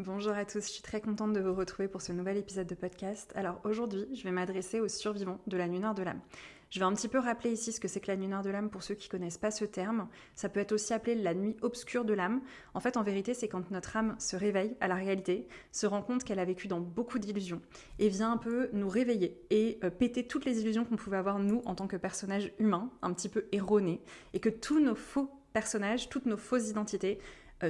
Bonjour à tous, je suis très contente de vous retrouver pour ce nouvel épisode de podcast. Alors aujourd'hui, je vais m'adresser aux survivants de la nuit noire de l'âme. Je vais un petit peu rappeler ici ce que c'est que la nuit noire de l'âme pour ceux qui ne connaissent pas ce terme. Ça peut être aussi appelé la nuit obscure de l'âme. En fait, en vérité, c'est quand notre âme se réveille à la réalité, se rend compte qu'elle a vécu dans beaucoup d'illusions et vient un peu nous réveiller et péter toutes les illusions qu'on pouvait avoir nous en tant que personnages humains, un petit peu erronés, et que tous nos faux personnages, toutes nos fausses identités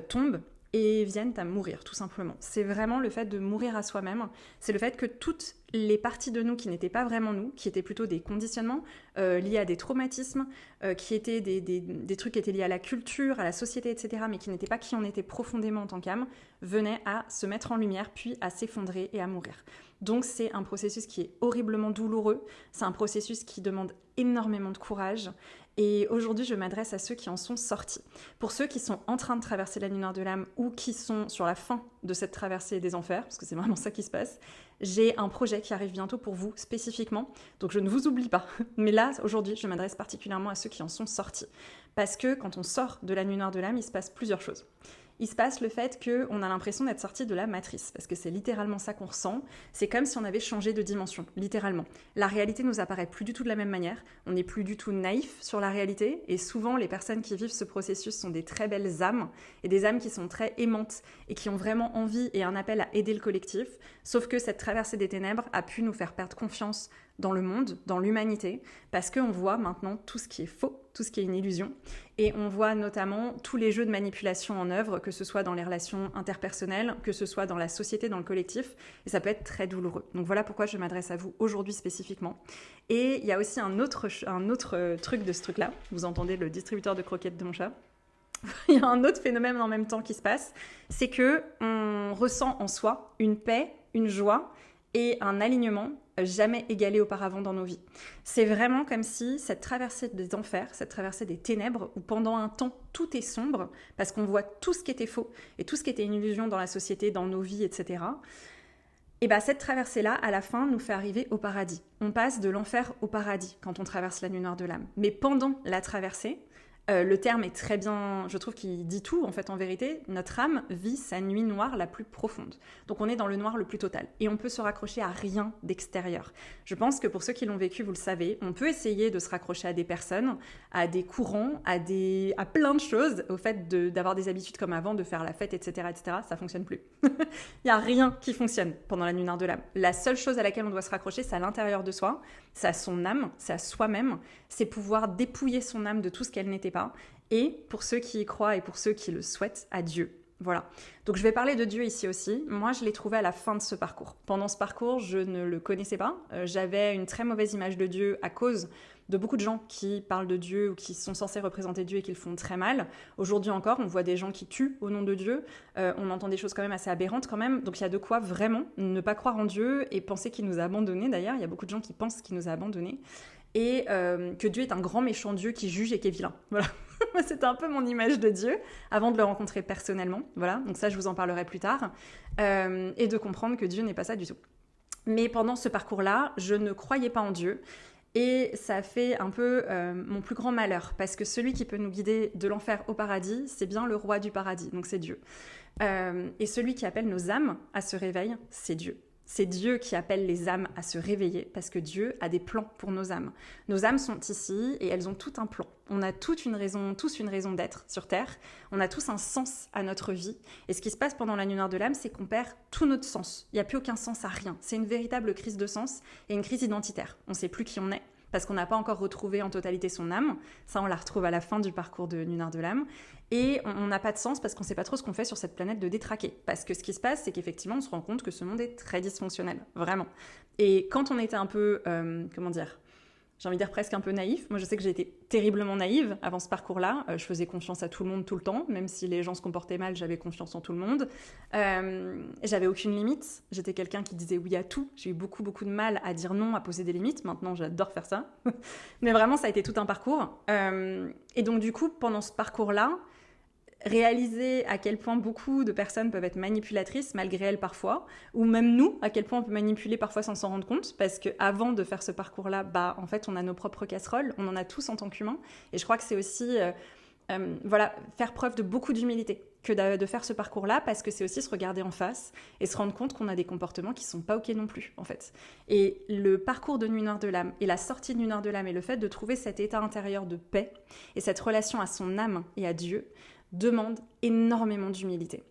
tombent et viennent à mourir, tout simplement. C'est vraiment le fait de mourir à soi-même, c'est le fait que toutes les parties de nous qui n'étaient pas vraiment nous, qui étaient plutôt des conditionnements liés à des traumatismes, qui étaient des trucs qui étaient liés à la culture, à la société, etc., mais qui n'étaient pas qui on était profondément en tant qu'âme, venaient à se mettre en lumière, puis à s'effondrer et à mourir. Donc c'est un processus qui est horriblement douloureux, c'est un processus qui demande énormément de courage, et aujourd'hui, je m'adresse à ceux qui en sont sortis. Pour ceux qui sont en train de traverser la nuit noire de l'âme ou qui sont sur la fin de cette traversée des enfers, parce que c'est vraiment ça qui se passe, j'ai un projet qui arrive bientôt pour vous spécifiquement, donc je ne vous oublie pas. Mais là, aujourd'hui, je m'adresse particulièrement à ceux qui en sont sortis. Parce que quand on sort de la nuit noire de l'âme, il se passe plusieurs choses. Il se passe le fait qu'on a l'impression d'être sorti de la matrice, parce que c'est littéralement ça qu'on ressent. C'est comme si on avait changé de dimension, littéralement. La réalité nous apparaît plus du tout de la même manière, on n'est plus du tout naïf sur la réalité, et souvent les personnes qui vivent ce processus sont des très belles âmes, et des âmes qui sont très aimantes, et qui ont vraiment envie et un appel à aider le collectif, sauf que cette traversée des ténèbres a pu nous faire perdre confiance dans le monde, dans l'humanité, parce qu'on voit maintenant tout ce qui est faux, tout ce qui est une illusion, et on voit notamment tous les jeux de manipulation en œuvre, que ce soit dans les relations interpersonnelles, que ce soit dans la société, dans le collectif, et ça peut être très douloureux. Donc voilà pourquoi je m'adresse à vous aujourd'hui spécifiquement. Et il y a aussi un autre truc de ce truc-là, vous entendez le distributeur de croquettes de mon chat. Il y a un autre phénomène en même temps qui se passe, c'est que on ressent en soi une paix, une joie et un alignement jamais égalé auparavant dans nos vies. C'est vraiment comme si cette traversée des enfers, cette traversée des ténèbres, où pendant un temps tout est sombre, parce qu'on voit tout ce qui était faux et tout ce qui était une illusion dans la société, dans nos vies, etc. Et bien cette traversée-là, à la fin, nous fait arriver au paradis. On passe de l'enfer au paradis quand on traverse la nuit noire de l'âme. Mais pendant la traversée, le terme est très bien, je trouve qu'il dit tout, en fait, en vérité, notre âme vit sa nuit noire la plus profonde. Donc on est dans le noir le plus total. Et on peut se raccrocher à rien d'extérieur. Je pense que pour ceux qui l'ont vécu, vous le savez, on peut essayer de se raccrocher à des personnes, à des courants, à plein de choses, au fait d'avoir des habitudes comme avant, de faire la fête, etc., etc., ça fonctionne plus. Il n'y a rien qui fonctionne pendant la nuit noire de l'âme. La seule chose à laquelle on doit se raccrocher, c'est à l'intérieur de soi, c'est à son âme, c'est à soi-même, c'est pouvoir dépouiller son âme de tout ce qu'elle n'était pas, et pour ceux qui y croient et pour ceux qui le souhaitent, à Dieu. Voilà. Donc je vais parler de Dieu ici aussi. Moi, je l'ai trouvé à la fin de ce parcours. Pendant ce parcours, je ne le connaissais pas. J'avais une très mauvaise image de Dieu à cause de beaucoup de gens qui parlent de Dieu ou qui sont censés représenter Dieu et qui le font très mal. Aujourd'hui encore, on voit des gens qui tuent au nom de Dieu. On entend des choses quand même assez aberrantes quand même. Donc il y a de quoi vraiment ne pas croire en Dieu et penser qu'il nous a abandonnés. D'ailleurs, il y a beaucoup de gens qui pensent qu'il nous a abandonnés. Et que Dieu est un grand méchant Dieu qui juge et qui est vilain. Voilà. C'était un peu mon image de Dieu avant de le rencontrer personnellement. Voilà. Donc ça, je vous en parlerai plus tard. Et de comprendre que Dieu n'est pas ça du tout. Mais pendant ce parcours-là, je ne croyais pas en Dieu. Et ça a fait un peu mon plus grand malheur. Parce que celui qui peut nous guider de l'enfer au paradis, c'est bien le roi du paradis. Donc c'est Dieu. Et celui qui appelle nos âmes à ce réveil, c'est Dieu. C'est Dieu qui appelle les âmes à se réveiller parce que Dieu a des plans pour nos âmes. Nos âmes sont ici et elles ont tout un plan. On a tous une raison d'être sur Terre. On a tous un sens à notre vie. Et ce qui se passe pendant la nuit noire de l'âme, c'est qu'on perd tout notre sens. Il n'y a plus aucun sens à rien. C'est une véritable crise de sens et une crise identitaire. On ne sait plus qui on est parce qu'on n'a pas encore retrouvé en totalité son âme. Ça, on la retrouve à la fin du parcours de Nuit noire de l'âme. Et on n'a pas de sens parce qu'on ne sait pas trop ce qu'on fait sur cette planète de détraqués. Parce que ce qui se passe, c'est qu'effectivement, on se rend compte que ce monde est très dysfonctionnel, vraiment. Et quand on était un peu, j'ai envie de dire presque un peu naïf. Moi, je sais que j'ai été terriblement naïve avant ce parcours-là. Je faisais confiance à tout le monde tout le temps. Même si les gens se comportaient mal, j'avais confiance en tout le monde. J'avais aucune limite. J'étais quelqu'un qui disait oui à tout. J'ai eu beaucoup, beaucoup de mal à dire non, à poser des limites. Maintenant, j'adore faire ça. Mais vraiment, ça a été tout un parcours. Et donc, du coup, pendant ce parcours-là, réaliser à quel point beaucoup de personnes peuvent être manipulatrices, malgré elles parfois, ou même nous, à quel point on peut manipuler parfois sans s'en rendre compte, parce qu'avant de faire ce parcours-là, en fait, on a nos propres casseroles, on en a tous en tant qu'humains, et je crois que c'est aussi faire preuve de beaucoup d'humilité. que de faire ce parcours-là, parce que c'est aussi se regarder en face et se rendre compte qu'on a des comportements qui sont pas ok non plus, en fait. Et le parcours de Nuit Noire de l'âme et la sortie de Nuit Noire de l'âme et le fait de trouver cet état intérieur de paix et cette relation à son âme et à Dieu demande énormément d'humilité.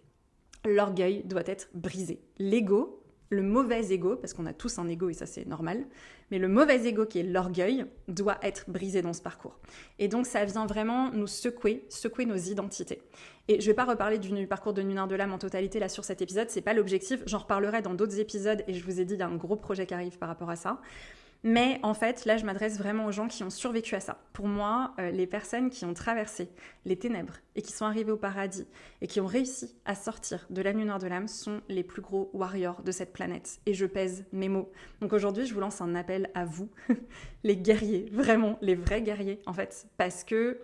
L'orgueil doit être brisé. L'ego, le mauvais ego, parce qu'on a tous un ego et ça c'est normal, mais le mauvais ego qui est l'orgueil doit être brisé dans ce parcours. Et donc ça vient vraiment nous secouer nos identités. Et je vais pas reparler du parcours de Nuit Noire de l'âme en totalité là sur cet épisode, c'est pas l'objectif, j'en reparlerai dans d'autres épisodes et je vous ai dit il y a un gros projet qui arrive par rapport à ça. Mais en fait, là, je m'adresse vraiment aux gens qui ont survécu à ça. Pour moi, les personnes qui ont traversé les ténèbres et qui sont arrivées au paradis et qui ont réussi à sortir de la Nuit Noire de l'âme sont les plus gros warriors de cette planète. Et je pèse mes mots. Donc aujourd'hui, je vous lance un appel à vous, les guerriers, vraiment, les vrais guerriers, en fait. Parce que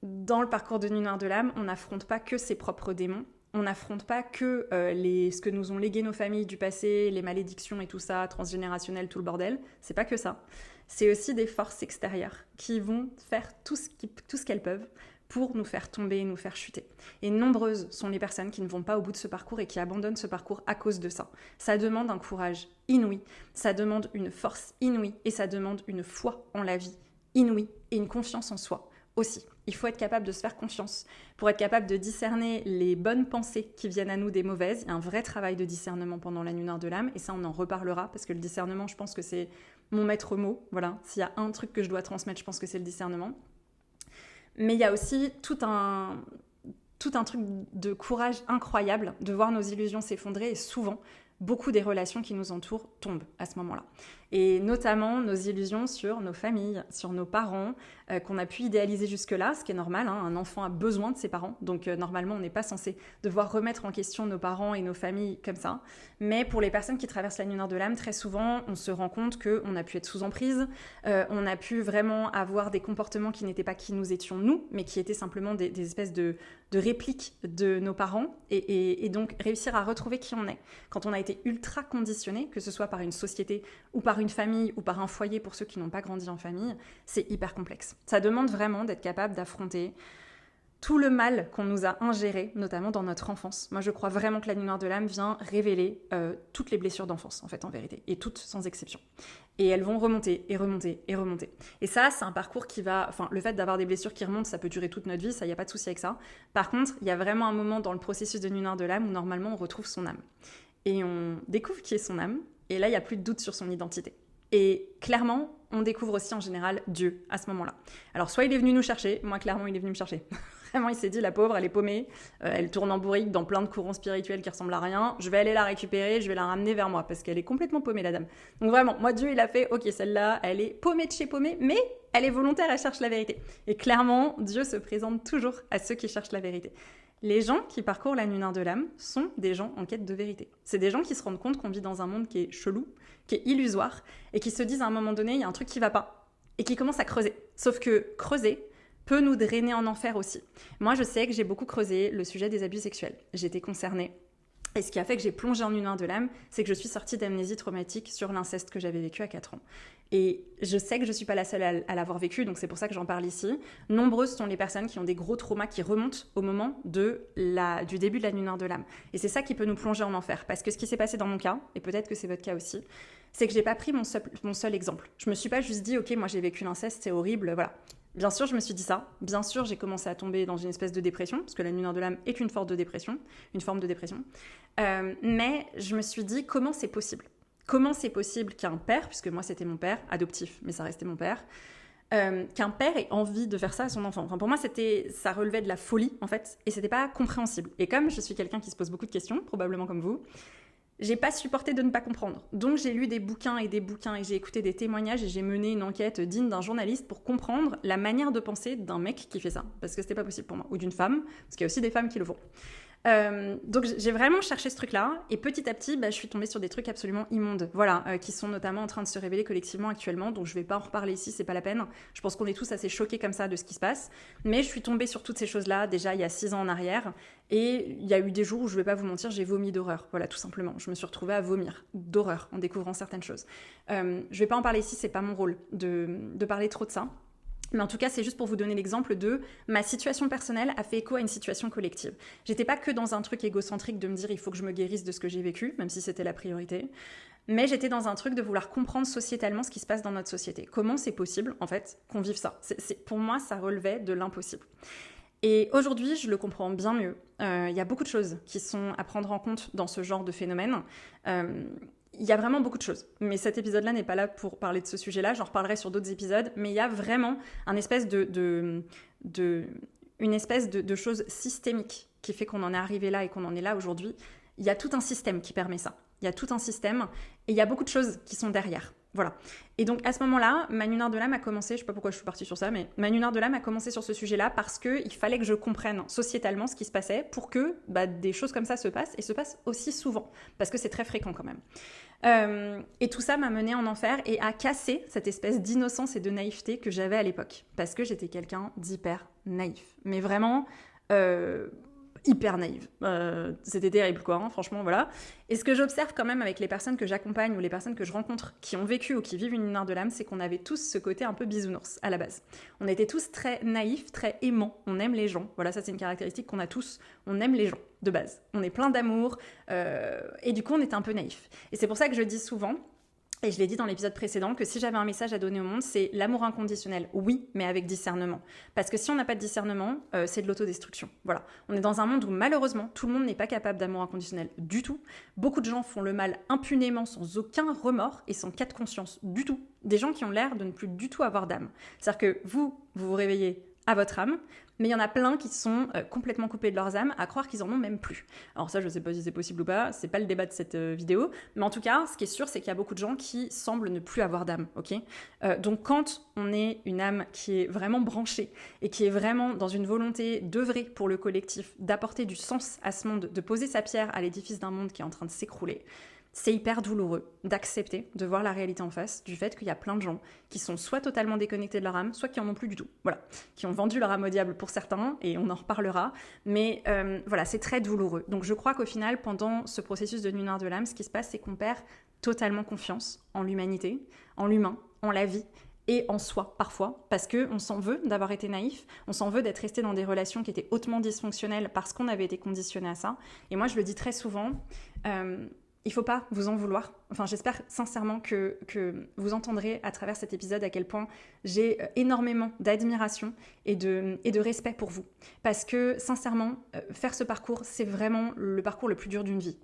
dans le parcours de Nuit Noire de l'âme, on n'affronte pas que ses propres démons. On n'affronte pas que ce que nous ont légué nos familles du passé, les malédictions et tout ça, transgénérationnel, tout le bordel. C'est pas que ça. C'est aussi des forces extérieures qui vont faire tout ce qu'elles peuvent pour nous faire tomber et nous faire chuter. Et nombreuses sont les personnes qui ne vont pas au bout de ce parcours et qui abandonnent ce parcours à cause de ça. Ça demande un courage inouï, ça demande une force inouïe et ça demande une foi en la vie inouïe et une confiance en soi aussi. Il faut être capable de se faire confiance pour être capable de discerner les bonnes pensées qui viennent à nous des mauvaises. Il y a un vrai travail de discernement pendant la Nuit Noire de l'âme et ça on en reparlera parce que le discernement, je pense que c'est mon maître mot. Voilà, s'il y a un truc que je dois transmettre, je pense que c'est le discernement. Mais il y a aussi tout un truc de courage incroyable de voir nos illusions s'effondrer et souvent beaucoup des relations qui nous entourent tombent à ce moment-là. Et notamment nos illusions sur nos familles, sur nos parents, qu'on a pu idéaliser jusque-là, ce qui est normal, hein, un enfant a besoin de ses parents, donc normalement on n'est pas censé devoir remettre en question nos parents et nos familles comme ça. Mais pour les personnes qui traversent la Nuit Noire de l'âme, très souvent on se rend compte qu'on a pu être sous emprise, on a pu vraiment avoir des comportements qui n'étaient pas qui nous étions nous, mais qui étaient simplement des espèces de répliques de nos parents, et donc réussir à retrouver qui on est. Quand on a été ultra conditionné, que ce soit par une société ou par une famille ou par un foyer pour ceux qui n'ont pas grandi en famille, c'est hyper complexe. Ça demande vraiment d'être capable d'affronter tout le mal qu'on nous a ingéré, notamment dans notre enfance. Moi, je crois vraiment que la Nuit Noire de l'âme vient révéler toutes les blessures d'enfance, en fait, en vérité, et toutes sans exception. Et elles vont remonter, et remonter, et remonter. Et ça, c'est un parcours qui va... Enfin, le fait d'avoir des blessures qui remontent, ça peut durer toute notre vie, ça, il n'y a pas de souci avec ça. Par contre, il y a vraiment un moment dans le processus de Nuit Noire de l'âme où, normalement, on retrouve son âme. Et on découvre qui est son âme, et là, il n'y a plus de doute sur son identité. Et clairement, on découvre aussi en général Dieu à ce moment-là. Alors, soit il est venu nous chercher, moi, clairement, il est venu me chercher. Vraiment, il s'est dit, la pauvre, elle est paumée, elle tourne en bourrique dans plein de courants spirituels qui ressemblent à rien, je vais aller la récupérer, je vais la ramener vers moi, parce qu'elle est complètement paumée, la dame. Donc vraiment, moi, Dieu, il a fait, ok, celle-là, elle est paumée de chez paumée, mais elle est volontaire, elle cherche la vérité. Et clairement, Dieu se présente toujours à ceux qui cherchent la vérité. Les gens qui parcourent la Nuit Noire de l'âme sont des gens en quête de vérité. C'est des gens qui se rendent compte qu'on vit dans un monde qui est chelou, qui est illusoire, et qui se disent à un moment donné, il y a un truc qui va pas, et qui commencent à creuser. Sauf que creuser peut nous drainer en enfer aussi. Moi, je sais que j'ai beaucoup creusé le sujet des abus sexuels. J'étais concernée. Et ce qui a fait que j'ai plongé en Nuit Noire de l'âme, c'est que je suis sortie d'amnésie traumatique sur l'inceste que j'avais vécu à 4 ans. Et je sais que je ne suis pas la seule à l'avoir vécu, donc c'est pour ça que j'en parle ici. Nombreuses sont les personnes qui ont des gros traumas qui remontent au moment du début de la Nuit Noire de l'âme. Et c'est ça qui peut nous plonger en enfer. Parce que ce qui s'est passé dans mon cas, et peut-être que c'est votre cas aussi, c'est que je n'ai pas pris mon seul exemple. Je ne me suis pas juste dit, ok, moi j'ai vécu l'inceste, c'est horrible, voilà. Bien sûr, je me suis dit ça. Bien sûr, j'ai commencé à tomber dans une espèce de dépression, parce que la Nuit Noire de l'âme est une forme de dépression. Mais je me suis dit, comment c'est possible ? Comment c'est possible qu'un père, puisque moi c'était mon père, adoptif, mais ça restait mon père, qu'un père ait envie de faire ça à son enfant. Enfin, pour moi, ça relevait de la folie, en fait, et c'était pas compréhensible. Et comme je suis quelqu'un qui se pose beaucoup de questions, probablement comme vous, j'ai pas supporté de ne pas comprendre. Donc j'ai lu des bouquins et j'ai écouté des témoignages et j'ai mené une enquête digne d'un journaliste pour comprendre la manière de penser d'un mec qui fait ça. Parce que c'était pas possible pour moi. Ou d'une femme, parce qu'il y a aussi des femmes qui le font. Donc j'ai vraiment cherché ce truc-là et petit à petit, je suis tombée sur des trucs absolument immondes, voilà, qui sont notamment en train de se révéler collectivement actuellement, donc je vais pas en reparler ici, c'est pas la peine. Je pense qu'on est tous assez choqués comme ça de ce qui se passe, mais je suis tombée sur toutes ces choses-là déjà il y a 6 ans en arrière et il y a eu des jours où, je vais pas vous mentir, j'ai vomi d'horreur, voilà, tout simplement. Je me suis retrouvée à vomir d'horreur en découvrant certaines choses. Je vais pas en parler ici, c'est pas mon rôle de parler trop de ça. Mais en tout cas, c'est juste pour vous donner l'exemple de ma situation personnelle a fait écho à une situation collective. J'étais pas que dans un truc égocentrique de me dire il faut que je me guérisse de ce que j'ai vécu, même si c'était la priorité, mais j'étais dans un truc de vouloir comprendre sociétalement ce qui se passe dans notre société. Comment c'est possible, en fait, qu'on vive ça. Pour moi, ça relevait de l'impossible. Et aujourd'hui, je le comprends bien mieux. Il y a beaucoup de choses qui sont à prendre en compte dans ce genre de phénomène. Il y a vraiment beaucoup de choses, mais cet épisode-là n'est pas là pour parler de ce sujet-là, j'en reparlerai sur d'autres épisodes, mais il y a vraiment une espèce de chose systémique qui fait qu'on en est arrivé là et qu'on en est là aujourd'hui. Il y a tout un système qui permet ça. Il y a tout un système et il y a beaucoup de choses qui sont derrière. Voilà. Et donc à ce moment-là, ma lunaire de l'âme a commencé, je sais pas pourquoi je suis partie sur ça, mais ma lunaire de l'âme a commencé sur ce sujet-là parce qu'il fallait que je comprenne sociétalement ce qui se passait pour que des choses comme ça se passent et se passent aussi souvent, parce que c'est très fréquent quand même. Et tout ça m'a menée en enfer et a cassé cette espèce d'innocence et de naïveté que j'avais à l'époque, parce que j'étais quelqu'un d'hyper naïf. Mais vraiment... hyper naïve. C'était terrible, quoi, hein, franchement, voilà. Et ce que j'observe quand même avec les personnes que j'accompagne ou les personnes que je rencontre qui ont vécu ou qui vivent une lunaire de l'âme, c'est qu'on avait tous ce côté un peu bisounours à la base. On était tous très naïfs, très aimants, on aime les gens. Voilà, ça c'est une caractéristique qu'on a tous, on aime les gens, de base. On est plein d'amour, et du coup on était un peu naïfs. Et c'est pour ça que je dis souvent, et je l'ai dit dans l'épisode précédent, que si j'avais un message à donner au monde, c'est l'amour inconditionnel. Oui, mais avec discernement. Parce que si on n'a pas de discernement, c'est de l'autodestruction. Voilà. On est dans un monde où malheureusement, tout le monde n'est pas capable d'amour inconditionnel du tout. Beaucoup de gens font le mal impunément, sans aucun remords et sans cas de conscience du tout. Des gens qui ont l'air de ne plus du tout avoir d'âme. C'est-à-dire que vous vous réveillez à votre âme, mais il y en a plein qui sont complètement coupés de leurs âmes, à croire qu'ils en ont même plus. Alors ça, je ne sais pas si c'est possible ou pas, c'est pas le débat de cette vidéo, mais en tout cas, ce qui est sûr, c'est qu'il y a beaucoup de gens qui semblent ne plus avoir d'âme, ok ? Donc quand on est une âme qui est vraiment branchée et qui est vraiment dans une volonté d'œuvrer pour le collectif, d'apporter du sens à ce monde, de poser sa pierre à l'édifice d'un monde qui est en train de s'écrouler, c'est hyper douloureux d'accepter, de voir la réalité en face, du fait qu'il y a plein de gens qui sont soit totalement déconnectés de leur âme, soit qui en ont plus du tout. Voilà, qui ont vendu leur âme au diable pour certains, et on en reparlera, mais voilà, c'est très douloureux. Donc je crois qu'au final, pendant ce processus de lunaire de l'âme, ce qui se passe, c'est qu'on perd totalement confiance en l'humanité, en l'humain, en la vie, et en soi parfois, parce qu'on s'en veut d'avoir été naïf, on s'en veut d'être resté dans des relations qui étaient hautement dysfonctionnelles parce qu'on avait été conditionné à ça. Et moi, je le dis très souvent... il ne faut pas vous en vouloir. Enfin, j'espère sincèrement que vous entendrez à travers cet épisode à quel point j'ai énormément d'admiration et de respect pour vous. Parce que, sincèrement, faire ce parcours, c'est vraiment le parcours le plus dur d'une vie.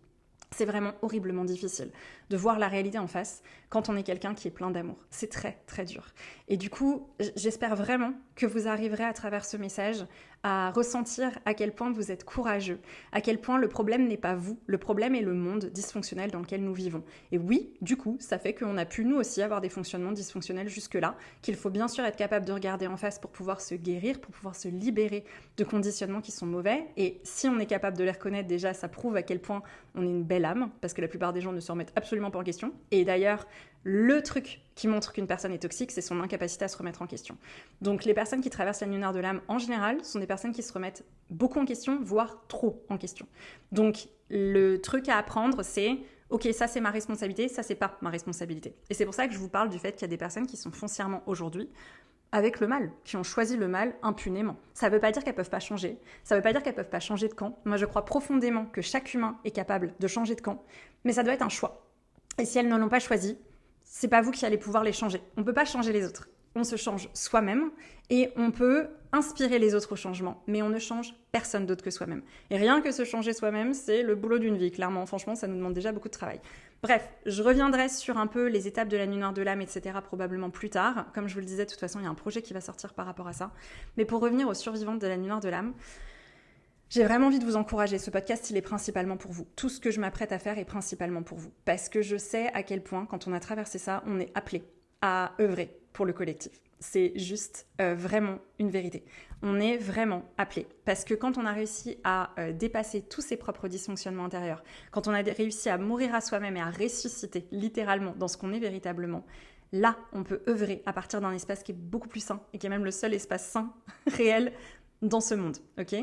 C'est vraiment horriblement difficile de voir la réalité en face quand on est quelqu'un qui est plein d'amour. C'est très, très dur. Et du coup, j'espère vraiment que vous arriverez à travers ce message à ressentir à quel point vous êtes courageux, à quel point le problème n'est pas vous, le problème est le monde dysfonctionnel dans lequel nous vivons. Et oui, du coup, ça fait qu'on a pu nous aussi avoir des fonctionnements dysfonctionnels jusque-là, qu'il faut bien sûr être capable de regarder en face pour pouvoir se guérir, pour pouvoir se libérer de conditionnements qui sont mauvais. Et si on est capable de les reconnaître déjà, ça prouve à quel point on est une belle âme, parce que la plupart des gens ne se remettent absolument pas en question. Et d'ailleurs, le truc qui montre qu'une personne est toxique, c'est son incapacité à se remettre en question. Donc les personnes qui traversent la lunaire de l'âme, en général, sont des personnes qui se remettent beaucoup en question, voire trop en question. Donc le truc à apprendre, c'est « Ok, ça c'est ma responsabilité, ça c'est pas ma responsabilité ». Et c'est pour ça que je vous parle du fait qu'il y a des personnes qui sont foncièrement aujourd'hui avec le mal, qui ont choisi le mal impunément. Ça ne veut pas dire qu'elles ne peuvent pas changer, ça ne veut pas dire qu'elles ne peuvent pas changer de camp. Moi je crois profondément que chaque humain est capable de changer de camp, mais ça doit être un choix. Et si elles ne l'ont pas choisi, c'est pas vous qui allez pouvoir les changer. On ne peut pas changer les autres. On se change soi-même et on peut inspirer les autres au changement, mais on ne change personne d'autre que soi-même. Et rien que se changer soi-même, c'est le boulot d'une vie, clairement. Franchement, ça nous demande déjà beaucoup de travail. Bref, je reviendrai sur un peu les étapes de la lunaire de l'âme, etc. probablement plus tard. Comme je vous le disais, de toute façon, il y a un projet qui va sortir par rapport à ça. Mais pour revenir aux survivantes de la lunaire de l'âme, j'ai vraiment envie de vous encourager. Ce podcast, il est principalement pour vous. Tout ce que je m'apprête à faire est principalement pour vous. Parce que je sais à quel point, quand on a traversé ça, on est appelé à œuvrer pour le collectif. C'est juste vraiment une vérité. On est vraiment appelé. Parce que quand on a réussi à dépasser tous ses propres dysfonctionnements intérieurs, quand on a réussi à mourir à soi-même et à ressusciter littéralement dans ce qu'on est véritablement, là, on peut œuvrer à partir d'un espace qui est beaucoup plus sain et qui est même le seul espace sain réel dans ce monde. Ok ?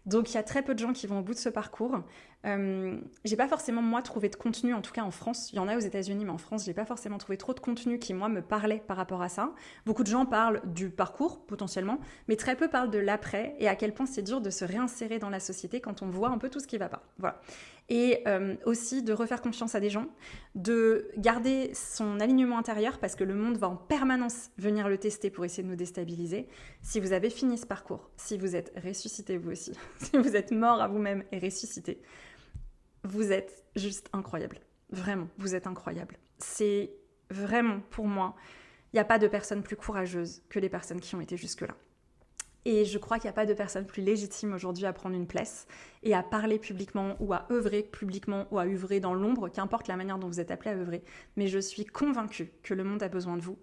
Donc il y a très peu de gens qui vont au bout de ce parcours. J'ai pas forcément moi trouvé de contenu, en tout cas en France. Il y en a aux États-Unis, mais en France, j'ai pas forcément trouvé trop de contenu qui moi me parlait par rapport à ça. Beaucoup de gens parlent du parcours potentiellement, mais très peu parlent de l'après et à quel point c'est dur de se réinsérer dans la société quand on voit un peu tout ce qui va pas. Voilà. Et aussi de refaire confiance à des gens, de garder son alignement intérieur parce que le monde va en permanence venir le tester pour essayer de nous déstabiliser. Si vous avez fini ce parcours, si vous êtes ressuscité vous aussi, si vous êtes mort à vous-même et ressuscité, vous êtes juste incroyable. Vraiment, vous êtes incroyable. C'est vraiment, pour moi, il n'y a pas de personne plus courageuse que les personnes qui ont été jusque-là. Et je crois qu'il n'y a pas de personne plus légitime aujourd'hui à prendre une place et à parler publiquement ou à œuvrer publiquement ou à œuvrer dans l'ombre, qu'importe la manière dont vous êtes appelé à œuvrer. Mais je suis convaincue que le monde a besoin de vous.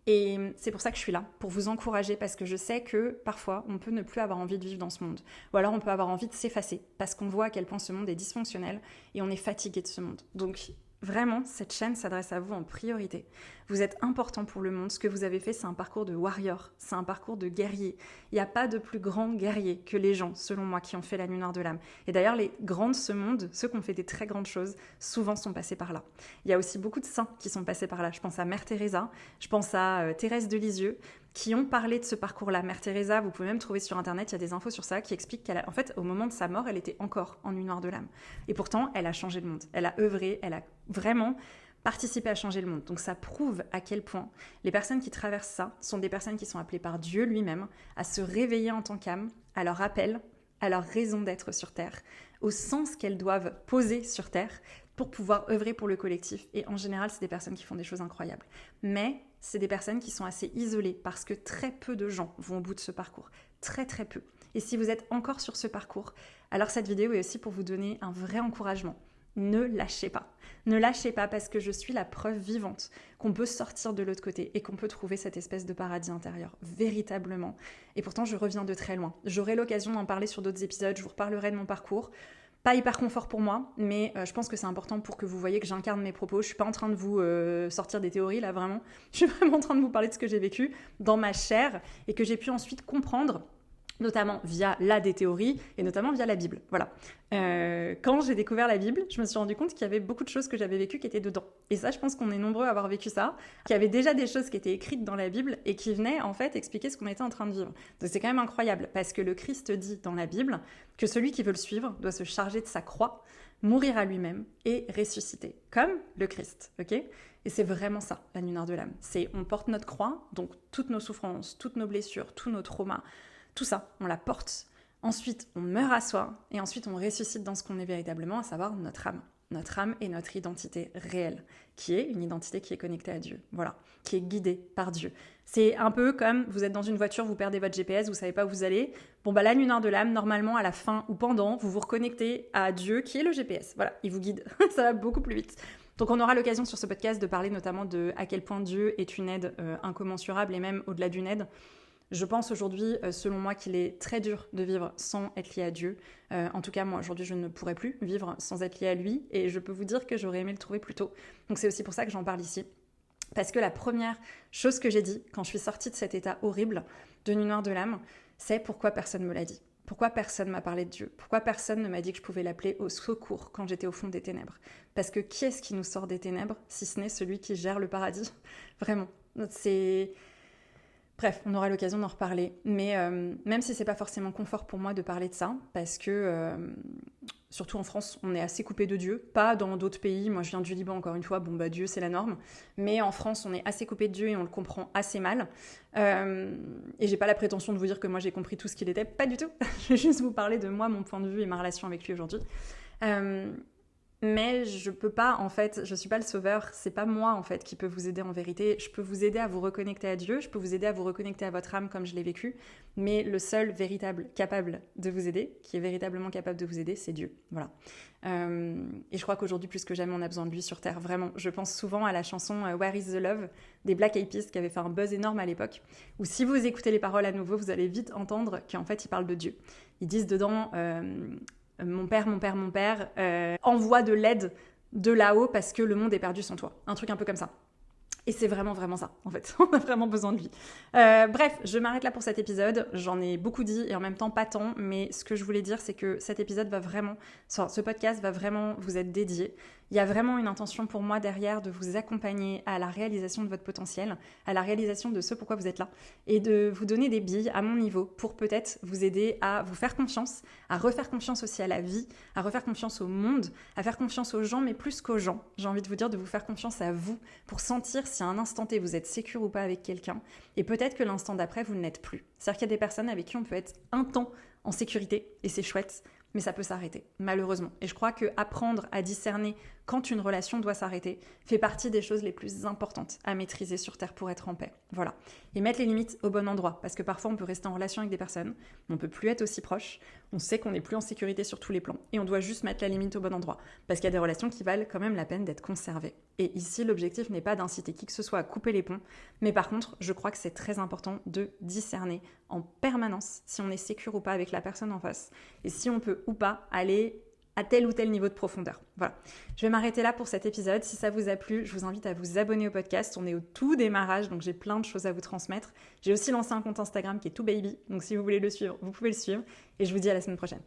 Et c'est pour ça que je suis là, pour vous encourager, parce que je sais que parfois, on peut ne plus avoir envie de vivre dans ce monde. Ou alors on peut avoir envie de s'effacer, parce qu'on voit à quel point ce monde est dysfonctionnel et on est fatigué de ce monde. Donc vraiment, cette chaîne s'adresse à vous en priorité. Vous êtes important pour le monde. Ce que vous avez fait, c'est un parcours de warrior, c'est un parcours de guerrier. Il n'y a pas de plus grand guerrier que les gens, selon moi, qui ont fait la nuit noire de l'âme. Et d'ailleurs, les grands de ce monde, ceux qui ont fait des très grandes choses, souvent sont passés par là. Il y a aussi beaucoup de saints qui sont passés par là. Je pense à Mère Teresa, je pense à Thérèse de Lisieux, qui ont parlé de ce parcours-là. Mère Teresa, vous pouvez même trouver sur Internet, il y a des infos sur ça qui expliquent qu'en fait, au moment de sa mort, elle était encore en nuit noire de l'âme. Et pourtant, elle a changé le monde. Elle a œuvré, elle a vraiment participé à changer le monde. Donc ça prouve à quel point les personnes qui traversent ça sont des personnes qui sont appelées par Dieu lui-même à se réveiller en tant qu'âme, à leur appel, à leur raison d'être sur Terre, au sens qu'elles doivent poser sur Terre pour pouvoir œuvrer pour le collectif. Et en général, c'est des personnes qui font des choses incroyables. Mais c'est des personnes qui sont assez isolées parce que très peu de gens vont au bout de ce parcours. Très très peu. Et si vous êtes encore sur ce parcours, alors cette vidéo est aussi pour vous donner un vrai encouragement. Ne lâchez pas. Ne lâchez pas parce que je suis la preuve vivante qu'on peut sortir de l'autre côté et qu'on peut trouver cette espèce de paradis intérieur, véritablement. Et pourtant, je reviens de très loin. J'aurai l'occasion d'en parler sur d'autres épisodes, je vous reparlerai de mon parcours. Pas hyper confort pour moi, mais je pense que c'est important pour que vous voyez que j'incarne mes propos. Je suis pas en train de vous sortir des théories, là, vraiment. Je suis vraiment en train de vous parler de ce que j'ai vécu dans ma chair et que j'ai pu ensuite comprendre, notamment via des théories et notamment via la Bible. Voilà. Quand j'ai découvert la Bible, je me suis rendu compte qu'il y avait beaucoup de choses que j'avais vécues qui étaient dedans. Et ça, je pense qu'on est nombreux à avoir vécu ça, qu'il y avait déjà des choses qui étaient écrites dans la Bible et qui venaient en fait expliquer ce qu'on était en train de vivre. Donc c'est quand même incroyable parce que le Christ dit dans la Bible que celui qui veut le suivre doit se charger de sa croix, mourir à lui-même et ressusciter, comme le Christ, ok ? Et c'est vraiment ça, la nuit noire de l'âme. C'est on porte notre croix, donc toutes nos souffrances, toutes nos blessures, tous nos traumas, tout ça, on la porte. Ensuite, on meurt à soi et ensuite on ressuscite dans ce qu'on est véritablement, à savoir notre âme. Notre âme est notre identité réelle, qui est une identité qui est connectée à Dieu, voilà, qui est guidée par Dieu. C'est un peu comme vous êtes dans une voiture, vous perdez votre GPS, vous savez pas où vous allez. Bon bah la nuit noire de l'âme, normalement à la fin ou pendant, vous vous reconnectez à Dieu qui est le GPS. Voilà, il vous guide. Ça va beaucoup plus vite. Donc on aura l'occasion sur ce podcast de parler notamment de à quel point Dieu est une aide incommensurable et même au-delà d'une aide. Je pense aujourd'hui, selon moi, qu'il est très dur de vivre sans être lié à Dieu. En tout cas, moi, aujourd'hui, je ne pourrais plus vivre sans être lié à lui. Et je peux vous dire que j'aurais aimé le trouver plus tôt. Donc c'est aussi pour ça que j'en parle ici. Parce que la première chose que j'ai dit quand je suis sortie de cet état horrible de nuit noire de l'âme, c'est pourquoi personne ne me l'a dit. Pourquoi personne ne m'a parlé de Dieu? Pourquoi personne ne m'a dit que je pouvais l'appeler au secours quand j'étais au fond des ténèbres? Parce que qui est-ce qui nous sort des ténèbres, si ce n'est celui qui gère le paradis? Vraiment, c'est... Bref, on aura l'occasion d'en reparler. Mais même si c'est pas forcément confort pour moi de parler de ça, parce que, surtout en France, on est assez coupé de Dieu. Pas dans d'autres pays, moi je viens du Liban encore une fois, bon bah Dieu c'est la norme. Mais en France, on est assez coupé de Dieu et on le comprend assez mal. Et j'ai pas la prétention de vous dire que moi j'ai compris tout ce qu'il était, pas du tout. Je vais juste vous parler de moi, mon point de vue et ma relation avec lui aujourd'hui. Mais je peux pas, en fait, je suis pas le sauveur, c'est pas moi, en fait, qui peut vous aider en vérité. Je peux vous aider à vous reconnecter à Dieu, je peux vous aider à vous reconnecter à votre âme comme je l'ai vécu, mais le seul capable de vous aider, qui est véritablement capable de vous aider, c'est Dieu. Voilà. Et je crois qu'aujourd'hui, plus que jamais, on a besoin de lui sur Terre, vraiment. Je pense souvent à la chanson Where is the Love des Black Eyed Peas, qui avait fait un buzz énorme à l'époque, où si vous écoutez les paroles à nouveau, vous allez vite entendre qu'en fait, ils parlent de Dieu. Ils disent dedans... mon père, envoie de l'aide de là-haut parce que le monde est perdu sans toi. Un truc un peu comme ça. Et c'est vraiment, vraiment ça, en fait. On a vraiment besoin de lui. Bref, je m'arrête là pour cet épisode. J'en ai beaucoup dit et en même temps pas tant. Mais ce que je voulais dire, c'est que cet épisode ce podcast va vraiment vous être dédié. Il y a vraiment une intention pour moi derrière de vous accompagner à la réalisation de votre potentiel, à la réalisation de ce pourquoi vous êtes là et de vous donner des billes à mon niveau pour peut-être vous aider à vous faire confiance, à refaire confiance aussi à la vie, à refaire confiance au monde, à faire confiance aux gens, mais plus qu'aux gens. J'ai envie de vous dire de vous faire confiance à vous pour sentir si à un instant T vous êtes sécure ou pas avec quelqu'un et peut-être que l'instant d'après vous ne l'êtes plus. C'est-à-dire qu'il y a des personnes avec qui on peut être un temps en sécurité et c'est chouette, mais ça peut s'arrêter, malheureusement. Et je crois qu'apprendre à discerner quand une relation doit s'arrêter fait partie des choses les plus importantes à maîtriser sur Terre pour être en paix. Voilà. Et mettre les limites au bon endroit, parce que parfois on peut rester en relation avec des personnes, mais on peut plus être aussi proche, on sait qu'on n'est plus en sécurité sur tous les plans, et on doit juste mettre la limite au bon endroit, parce qu'il y a des relations qui valent quand même la peine d'être conservées. Et ici, l'objectif n'est pas d'inciter qui que ce soit à couper les ponts, mais par contre, je crois que c'est très important de discerner en permanence si on est sécure ou pas avec la personne en face, et si on peut ou pas aller à tel ou tel niveau de profondeur. Voilà. Je vais m'arrêter là pour cet épisode. Si ça vous a plu, je vous invite à vous abonner au podcast. On est au tout démarrage, donc j'ai plein de choses à vous transmettre. J'ai aussi lancé un compte Instagram qui est tout baby, donc si vous voulez le suivre, vous pouvez le suivre. Et je vous dis à la semaine prochaine.